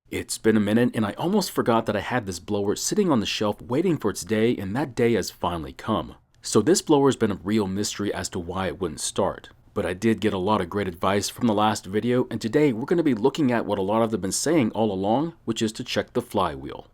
It's been a minute and I almost forgot that I had this blower sitting on the shelf waiting for its day, and that day has finally come. So this blower has been a real mystery as to why it wouldn't start. But I did get a lot of great advice from the last video, and today we're going to be looking at what a lot of them have been saying all along, which is to check the flywheel.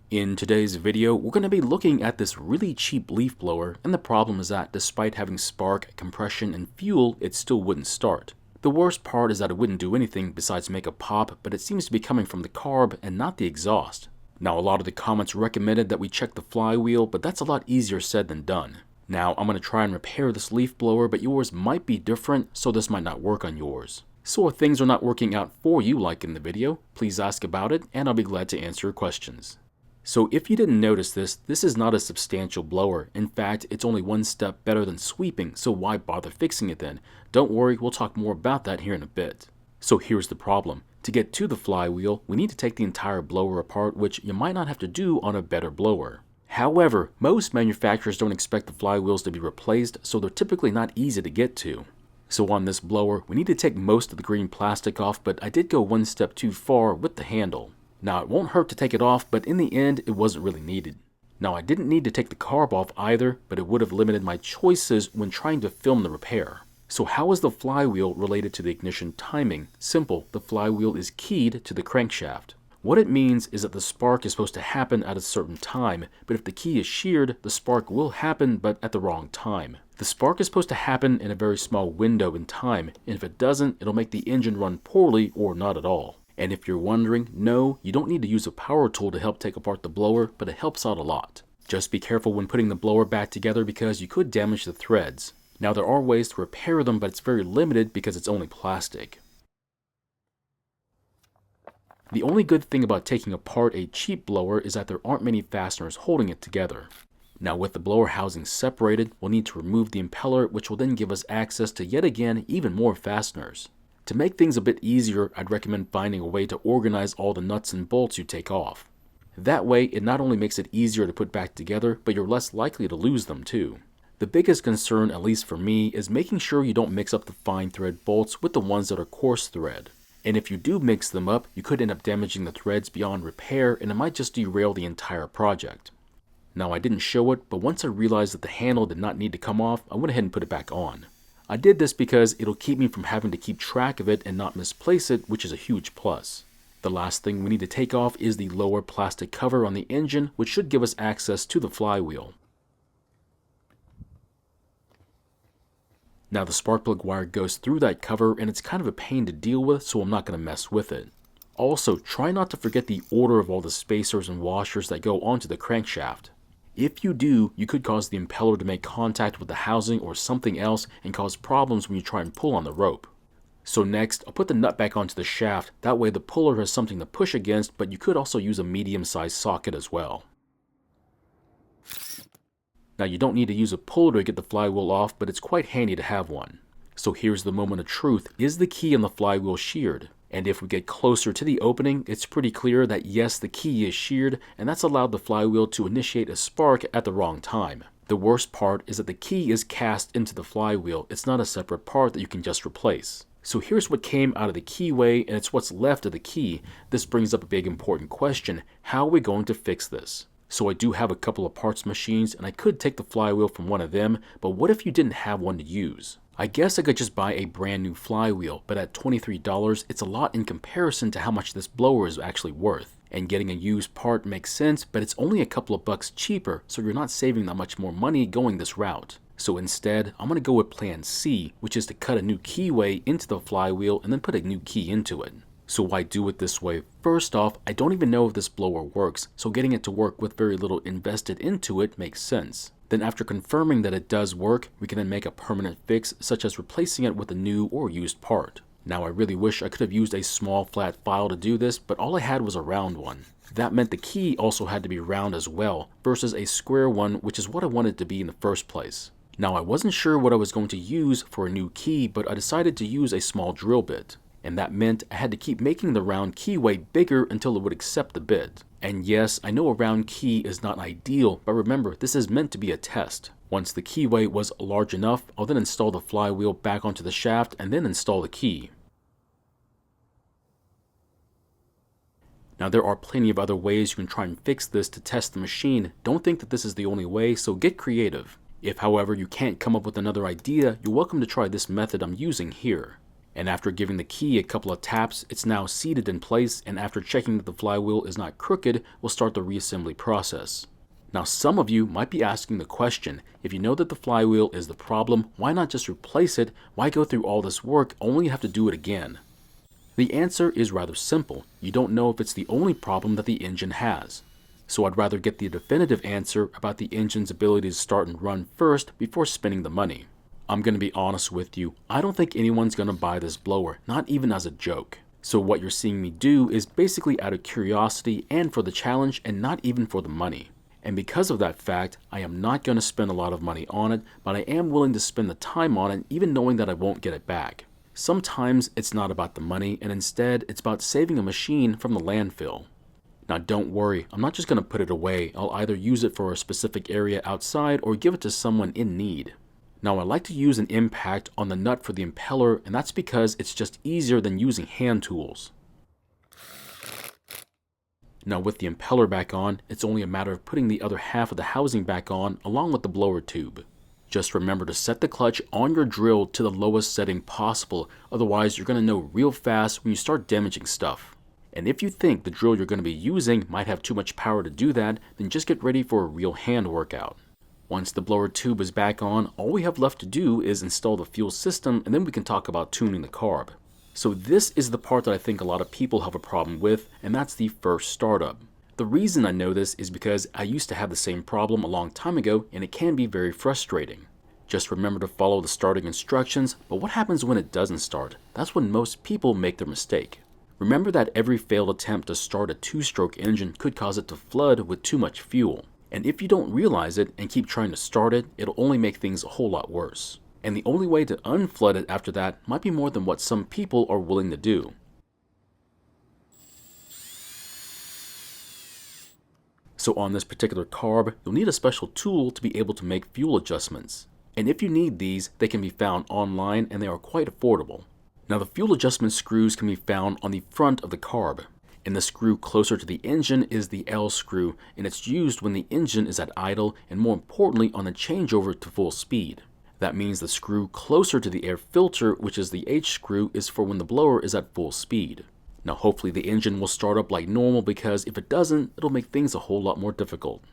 In today's video, we're going to be looking at this really cheap leaf blower, and the problem is that despite having spark, compression, and fuel, it still wouldn't start. The worst part is that it wouldn't do anything besides make a pop, but it seems to be coming from the carb and not the exhaust. Now, a lot of the comments recommended that we check the flywheel, but that's a lot easier said than done. Now, I'm going to try and repair this leaf blower, but yours might be different, so this might not work on yours. So if things are not working out for you like in the video, please ask about it, and I'll be glad to answer your questions. So if you didn't notice this is not a substantial blower. In fact, it's only one step better than sweeping, so why bother fixing it then? Don't worry, we'll talk more about that here in a bit. So here's the problem. To get to the flywheel, we need to take the entire blower apart, which you might not have to do on a better blower. However, most manufacturers don't expect the flywheels to be replaced, so they're typically not easy to get to. So on this blower, we need to take most of the green plastic off, but I did go one step too far with the handle. Now, it won't hurt to take it off, but in the end, it wasn't really needed. Now, I didn't need to take the carb off either, but it would have limited my choices when trying to film the repair. So how is the flywheel related to the ignition timing? Simple, the flywheel is keyed to the crankshaft. What it means is that the spark is supposed to happen at a certain time, but if the key is sheared, the spark will happen, but at the wrong time. The spark is supposed to happen in a very small window in time, and if it doesn't, it'll make the engine run poorly or not at all. And if you're wondering, no, you don't need to use a power tool to help take apart the blower, but it helps out a lot. Just be careful when putting the blower back together because you could damage the threads. Now there are ways to repair them, but it's very limited because it's only plastic. The only good thing about taking apart a cheap blower is that there aren't many fasteners holding it together. Now with the blower housing separated, we'll need to remove the impeller, which will then give us access to yet again even more fasteners. To make things a bit easier, I'd recommend finding a way to organize all the nuts and bolts you take off. That way, it not only makes it easier to put back together, but you're less likely to lose them too. The biggest concern, at least for me, is making sure you don't mix up the fine thread bolts with the ones that are coarse thread. And if you do mix them up, you could end up damaging the threads beyond repair, and it might just derail the entire project. Now, I didn't show it, but once I realized that the handle did not need to come off, I went ahead and put it back on. I did this because it'll keep me from having to keep track of it and not misplace it, which is a huge plus. The last thing we need to take off is the lower plastic cover on the engine, which should give us access to the flywheel. Now the spark plug wire goes through that cover and it's kind of a pain to deal with, so I'm not going to mess with it. Also, try not to forget the order of all the spacers and washers that go onto the crankshaft. If you do, you could cause the impeller to make contact with the housing or something else and cause problems when you try and pull on the rope. So next, I'll put the nut back onto the shaft, that way the puller has something to push against, but you could also use a medium-sized socket as well. Now you don't need to use a puller to get the flywheel off, but it's quite handy to have one. So here's the moment of truth, is the key on the flywheel sheared? And if we get closer to the opening, it's pretty clear that yes, the key is sheared, and that's allowed the flywheel to initiate a spark at the wrong time. The worst part is that the key is cast into the flywheel, it's not a separate part that you can just replace. So here's what came out of the keyway, and it's what's left of the key. This brings up a big important question, how are we going to fix this? So I do have a couple of parts machines, and I could take the flywheel from one of them, but what if you didn't have one to use? I guess I could just buy a brand new flywheel, but at $23, it's a lot in comparison to how much this blower is actually worth. And getting a used part makes sense, but it's only a couple of bucks cheaper, so you're not saving that much more money going this route. So instead, I'm going to go with plan C, which is to cut a new keyway into the flywheel and then put a new key into it. So why do it this way? First off, I don't even know if this blower works, so getting it to work with very little invested into it makes sense. Then after confirming that it does work, we can then make a permanent fix, such as replacing it with a new or used part. Now I really wish I could have used a small flat file to do this, but all I had was a round one. That meant the key also had to be round as well, versus a square one, which is what I wanted to be in the first place. Now I wasn't sure what I was going to use for a new key, but I decided to use a small drill bit. And that meant I had to keep making the round keyway bigger until it would accept the bit. And yes, I know a round key is not ideal, but remember, this is meant to be a test. Once the keyway was large enough, I'll then install the flywheel back onto the shaft and then install the key. Now there are plenty of other ways you can try and fix this to test the machine. Don't think that this is the only way, so get creative. If however you can't come up with another idea, you're welcome to try this method I'm using here. And after giving the key a couple of taps, it's now seated in place, and after checking that the flywheel is not crooked, we'll start the reassembly process. Now some of you might be asking the question, if you know that the flywheel is the problem, why not just replace it? Why go through all this work only to have to do it again? The answer is rather simple. You don't know if it's the only problem that the engine has. So I'd rather get the definitive answer about the engine's ability to start and run first before spending the money. I'm going to be honest with you, I don't think anyone's going to buy this blower, not even as a joke. So what you're seeing me do is basically out of curiosity and for the challenge and not even for the money. And because of that fact, I am not going to spend a lot of money on it, but I am willing to spend the time on it even knowing that I won't get it back. Sometimes it's not about the money, and instead it's about saving a machine from the landfill. Now don't worry, I'm not just going to put it away. I'll either use it for a specific area outside or give it to someone in need. Now I like to use an impact on the nut for the impeller, and that's because it's just easier than using hand tools. Now with the impeller back on, it's only a matter of putting the other half of the housing back on along with the blower tube. Just remember to set the clutch on your drill to the lowest setting possible, otherwise you're going to know real fast when you start damaging stuff. And if you think the drill you're going to be using might have too much power to do that, then just get ready for a real hand workout. Once the blower tube is back on, all we have left to do is install the fuel system, and then we can talk about tuning the carb. So this is the part that I think a lot of people have a problem with, and that's the first startup. The reason I know this is because I used to have the same problem a long time ago, and it can be very frustrating. Just remember to follow the starting instructions, but what happens when it doesn't start? That's when most people make their mistake. Remember that every failed attempt to start a two-stroke engine could cause it to flood with too much fuel. And if you don't realize it and keep trying to start it, it'll only make things a whole lot worse. And the only way to unflood it after that might be more than what some people are willing to do. So on this particular carb, you'll need a special tool to be able to make fuel adjustments. And if you need these, they can be found online and they are quite affordable. Now the fuel adjustment screws can be found on the front of the carb. And the screw closer to the engine is the L screw, and it's used when the engine is at idle and more importantly on the changeover to full speed. That means the screw closer to the air filter, which is the H screw, is for when the blower is at full speed. Now hopefully the engine will start up like normal, because if it doesn't, it'll make things a whole lot more difficult.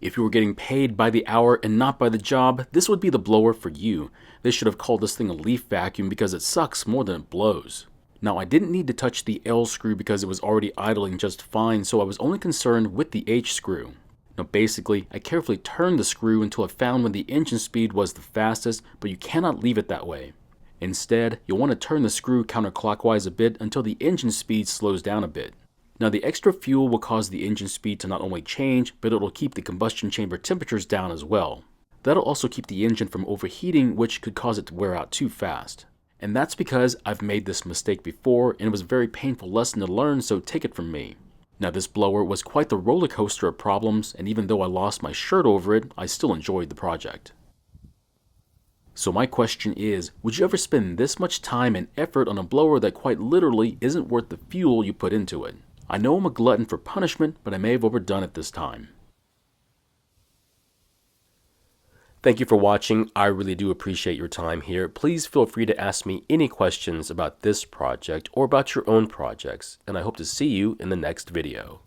If you were getting paid by the hour and not by the job, this would be the blower for you. They should have called this thing a leaf vacuum because it sucks more than it blows. Now I didn't need to touch the L screw because it was already idling just fine, so I was only concerned with the H screw. Now basically, I carefully turned the screw until I found when the engine speed was the fastest, but you cannot leave it that way. Instead, you'll want to turn the screw counterclockwise a bit until the engine speed slows down a bit. Now the extra fuel will cause the engine speed to not only change, but it'll keep the combustion chamber temperatures down as well. That'll also keep the engine from overheating, which could cause it to wear out too fast. And that's because I've made this mistake before, and it was a very painful lesson to learn, so take it from me. Now this blower was quite the roller coaster of problems, and even though I lost my shirt over it, I still enjoyed the project. So my question is, would you ever spend this much time and effort on a blower that quite literally isn't worth the fuel you put into it? I know I'm a glutton for punishment, but I may have overdone it this time. Thank you for watching. I really do appreciate your time here. Please feel free to ask me any questions about this project or about your own projects, and I hope to see you in the next video.